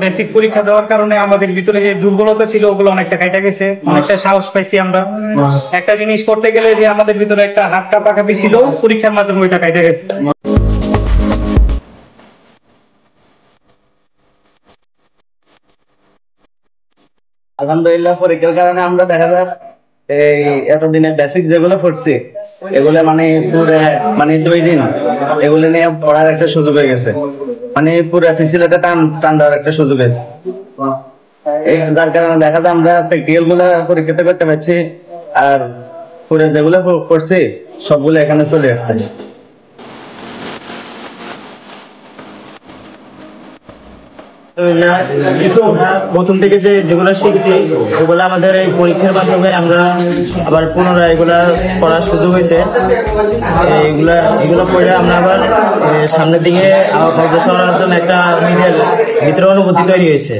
Basic পরীক্ষা দেওয়ার কারণে আমাদের ভিতরে যে দুর্বলতা ছিল ওগুলো অনেকটা কাটা গেছে, অনেকটা সাহস পাইছি আমরা। একটা জিনিস করতে গেলে যে আমাদের ভিতরে একটা হাত কাঁপাকাঁপি ছিল, পরীক্ষার মাধ্যমে ওইটা কাটা গেছে। আলহামদুলিল্লাহ পরীক্ষার কারণে আমরা দেখা যায় এই এতদিনের বেসিক যেগুলো পড়ছি এগুলো মানে পুরো মানে 2 দিন এগুলো নিয়ে পড়ার একটা সুযোগ হয়ে গেছে, মানে পুরো ফিসিলিটি টান টান দেওয়ার একটা সুযোগ হয়েছে। এই যার কারণে দেখা যায় আমরা প্র্যাকটিক্যাল গুলা পরীক্ষাতে করতে পারছি, আর পুরো যেগুলো পড়ছি সবগুলো এখানে চলে আসছে। প্রথম থেকে যেগুলো শিখছি ওগুলো আমাদের এই পরীক্ষার মাধ্যমে আমরা আবার পুনরায় এগুলা পড়ার সুযোগ হয়েছে। এগুলো পড়ে আমরা আবার সামনের দিকে অগ্রসর হওয়ার জন্য একটা নিজের ভিতরে অনুভূতি তৈরি হয়েছে।